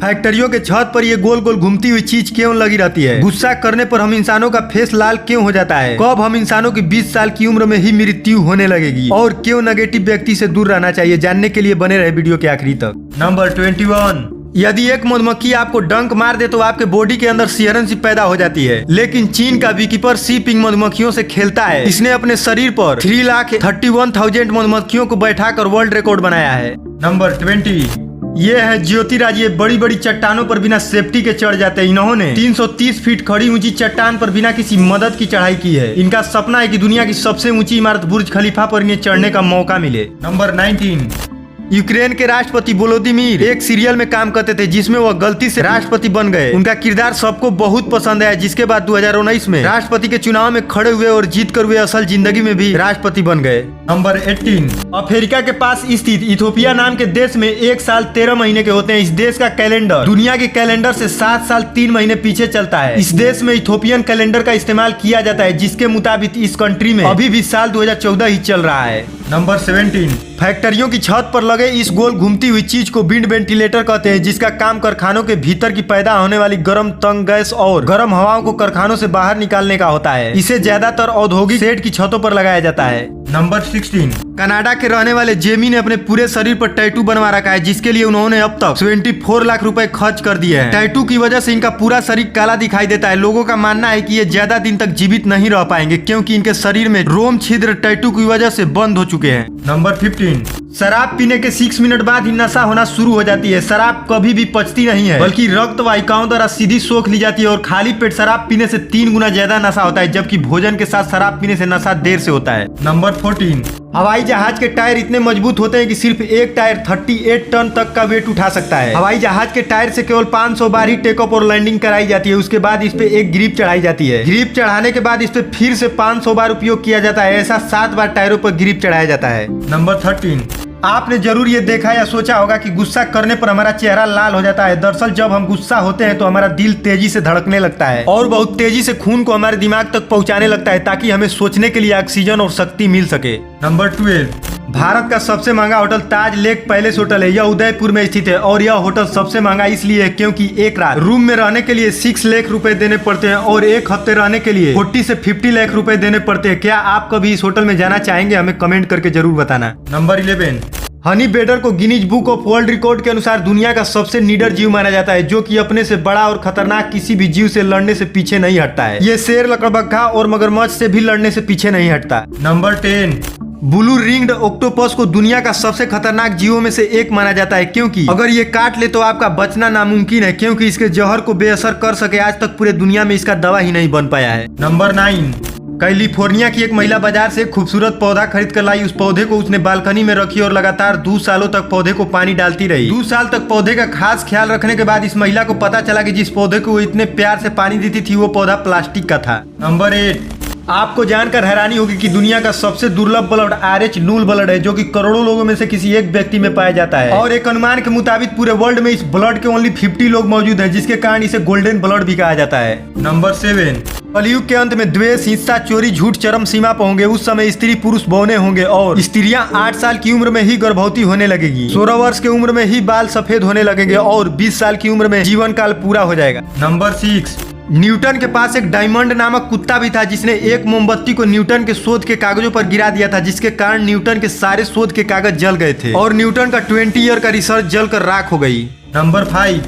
फैक्ट्रियों के छत पर ये गोल गोल घूमती हुई चीज क्यों लगी रहती है? गुस्सा करने पर हम इंसानों का फेस लाल क्यों हो जाता है? कब हम इंसानों की 20 साल की उम्र में ही मृत्यु होने लगेगी? और क्यों नेगेटिव व्यक्ति से दूर रहना चाहिए? जानने के लिए बने रहे वीडियो के आखिरी तक। नंबर 21, यदि एक मधुमक्खी आपको डंक मार दे तो आपके बॉडी के अंदर सिहरन सी पैदा हो जाती है, लेकिन चीन का बीकीपर सी पिंग मधुमक्खियों से खेलता है। इसने अपने शरीर पर 3,31,000 मधुमक्खियों को बैठाकर वर्ल्ड रिकॉर्ड बनाया है। नंबर 20, ये है ज्योतिराज। ये बड़ी बड़ी चट्टानों पर बिना सेफ्टी के चढ़ जाते हैं। इन्होंने 330 फीट खड़ी ऊंची चट्टान पर बिना किसी मदद की चढ़ाई की है। इनका सपना है कि दुनिया की सबसे ऊंची इमारत बुर्ज खलीफा पर इन्हें चढ़ने का मौका मिले। नंबर 19, यूक्रेन के राष्ट्रपति वोलोदिमीर एक सीरियल में काम करते थे जिसमें वह गलती से राष्ट्रपति बन गए। उनका किरदार सबको बहुत पसंद आया, जिसके बाद 2019 में राष्ट्रपति के चुनाव में खड़े हुए और जीत कर हुए असल जिंदगी में भी राष्ट्रपति बन गए। नंबर 18, अफ्रीका के पास स्थित इथियोपिया नाम के देश में 1 साल 13 महीने के होते हैं। इस देश का कैलेंडर दुनिया के कैलेंडर से 7 साल 3 महीने पीछे चलता है। इस देश में इथियोपियन कैलेंडर का इस्तेमाल किया जाता है, जिसके मुताबिक इस कंट्री में अभी भी साल 2014 ही चल रहा है। नंबर 17, फैक्ट्रियों की छत पर लगे इस गोल घूमती हुई चीज को विंड वेंटिलेटर कहते हैं, जिसका काम कारखानों के भीतर की पैदा होने वाली गर्म तंग गैस और गर्म हवाओं को कारखानों से बाहर निकालने का होता है। इसे ज्यादातर औद्योगिक शेड की छतों पर लगाया जाता है। नंबर 16, कनाडा के रहने वाले जेमी ने अपने पूरे शरीर पर टैटू बनवा रखा है, जिसके लिए उन्होंने अब तक 74 लाख रुपए खर्च कर दिए हैं। टैटू की वजह से इनका पूरा शरीर काला दिखाई देता है। लोगों का मानना है कि ये ज्यादा दिन तक जीवित नहीं रह पाएंगे, क्योंकि इनके शरीर में रोम छिद्र टैटू की वजह से बंद हो चुके हैं। नंबर 15, शराब पीने के 6 मिनट बाद ही नशा होना शुरू हो जाती है। शराब कभी भी पचती नहीं है, बल्कि रक्त वाहिकाओं द्वारा सीधी सोख ली जाती है और खाली पेट शराब पीने से 3 गुना ज्यादा नशा होता है, जबकि भोजन के साथ शराब पीने से नशा देर से होता है। नंबर 14, हवाई जहाज के टायर इतने मजबूत होते हैं कि सिर्फ एक टायर 38 टन तक का वेट उठा सकता है। हवाई जहाज के टायर से केवल 500 बार ही टेक ऑफ और लैंडिंग कराई जाती है। उसके बाद इस पे एक ग्रिप चढ़ाई जाती है। ग्रिप चढ़ाने के बाद इस पे फिर से 500 बार उपयोग किया जाता है। ऐसा 7 बार टायरों पर ग्रिप चढ़ाया जाता है। नंबर 13, आपने जरूर ये देखा या सोचा होगा कि गुस्सा करने पर हमारा चेहरा लाल हो जाता है। दरअसल जब हम गुस्सा होते हैं तो हमारा दिल तेजी से धड़कने लगता है और बहुत तेजी से खून को हमारे दिमाग तक पहुंचाने लगता है, ताकि हमें सोचने के लिए ऑक्सीजन और शक्ति मिल सके। नंबर 12, भारत का सबसे महंगा होटल ताज लेक पैलेस होटल है। यह उदयपुर में स्थित है और यह होटल सबसे महंगा इसलिए है क्योंकि एक रात रूम में रहने के लिए 6 लाख रुपए देने पड़ते हैं और एक हफ्ते रहने के लिए 40 से 50 लाख रुपए देने पड़ते हैं। क्या आप कभी इस होटल में जाना चाहेंगे? हमें कमेंट करके जरूर बताना। नंबर 11, हनी बेडर को Guinness book of world record के अनुसार दुनिया का सबसे निडर जीव माना जाता है, जो कि अपने से बड़ा और खतरनाक किसी भी जीव से लड़ने से पीछे नहीं हटता है। ये शेर, लकड़बग्घा और मगरमच्छ से भी लड़ने से पीछे नहीं हटता। नंबर 10, ब्लू रिंग्ड ऑक्टोपस को दुनिया का सबसे खतरनाक जीवों में से एक माना जाता है, क्योंकि अगर ये काट ले तो आपका बचना नामुमकिन है, क्योंकि इसके जहर को बेअसर कर सके आज तक पूरे दुनिया में इसका दवा ही नहीं बन पाया है। नंबर 9, कैलिफोर्निया की एक महिला बाजार से एक खूबसूरत पौधा खरीद कर लाई। उस पौधे को उसने बालकनी में रखी और लगातार 2 सालों तक पौधे को पानी डालती रही। 2 साल तक पौधे का खास ख्याल रखने के बाद इस महिला को पता चला कि जिस पौधे को वो इतने प्यार से पानी देती थी वो पौधा प्लास्टिक का था। नंबर 8, आपको जानकर हैरानी होगी कि दुनिया का सबसे दुर्लभ ब्लड RH नूल ब्लड है, जो कि करोड़ों लोगों में से किसी एक व्यक्ति में पाया जाता है। और एक अनुमान के मुताबिक पूरे वर्ल्ड में इस ब्लड के ओनली 50 लोग मौजूद हैं, जिसके कारण इसे गोल्डन ब्लड भी कहा जाता है। नंबर 7, कलयुग के अंत में द्वेष, हिंसा, चोरी, झूठ चरम सीमा पर होंगे। उस समय स्त्री पुरुष बौने होंगे और स्त्रियां 8 साल की उम्र में ही गर्भवती होने लगेगी। 16 वर्ष की उम्र में ही बाल सफेद होने लगेंगे और 20 साल की उम्र में जीवन काल पूरा हो जाएगा। नंबर 6, न्यूटन के पास एक डायमंड नामक कुत्ता भी था, जिसने एक मोमबत्ती को न्यूटन के शोध के कागजों पर गिरा दिया था, जिसके कारण न्यूटन के सारे शोध के कागज जल गए थे और न्यूटन का 20 ईयर का रिसर्च जलकर राख हो गई। नंबर 5,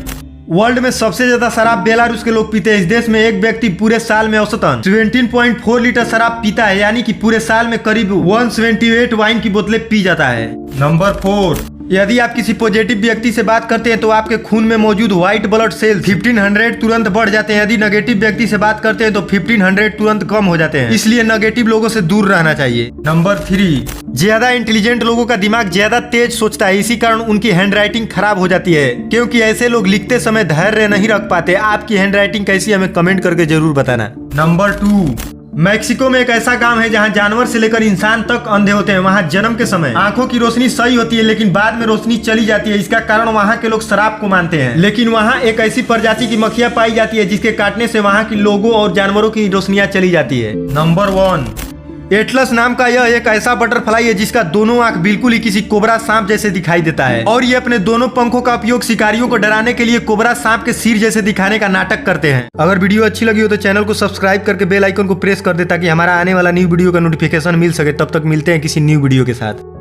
वर्ल्ड में सबसे ज्यादा शराब बेलारूस के लोग पीते हैं। इस देश में एक व्यक्ति पूरे साल में औसतन 17.4 लीटर शराब पीता है, यानी कि पूरे साल में करीब 178 वाइन की बोतलें पी जाता है। नंबर 4, यदि आप किसी पॉजिटिव व्यक्ति से बात करते हैं तो आपके खून में मौजूद व्हाइट ब्लड सेल 1500 तुरंत बढ़ जाते हैं। यदि नेगेटिव व्यक्ति से बात करते हैं तो 1500 तुरंत कम हो जाते हैं। इसलिए नेगेटिव लोगों से दूर रहना चाहिए। नंबर 3, ज्यादा इंटेलिजेंट लोगों का दिमाग ज्यादा तेज सोचता है, इसी कारण उनकी हैंडराइटिंग खराब हो जाती है, क्योंकि ऐसे लोग लिखते समय धैर्य नहीं रख पाते। आपकी हैंडराइटिंग कैसी, हमें कमेंट करके जरूर बताना। नंबर 2, मैक्सिको में एक ऐसा गांव है जहां जानवर से लेकर इंसान तक अंधे होते हैं। वहां जन्म के समय आंखों की रोशनी सही होती है, लेकिन बाद में रोशनी चली जाती है। इसका कारण वहां के लोग शराब को मानते हैं। लेकिन वहां एक ऐसी प्रजाति की मक्खियां पाई जाती है जिसके काटने से वहां के लोगों और जानवरों की रोशनियां चली जाती है। नंबर 1, एटलस नाम का यह एक ऐसा बटरफ्लाई है जिसका दोनों आंख बिल्कुल ही किसी कोबरा सांप जैसे दिखाई देता है और ये अपने दोनों पंखों का उपयोग शिकारियों को डराने के लिए कोबरा सांप के सिर जैसे दिखाने का नाटक करते हैं। अगर वीडियो अच्छी लगी हो तो चैनल को सब्सक्राइब करके बेल आइकन को प्रेस कर दे ताकि हमारा आने वाला न्यू वीडियो का नोटिफिकेशन मिल सके। तब तक मिलते हैं किसी न्यू वीडियो के साथ।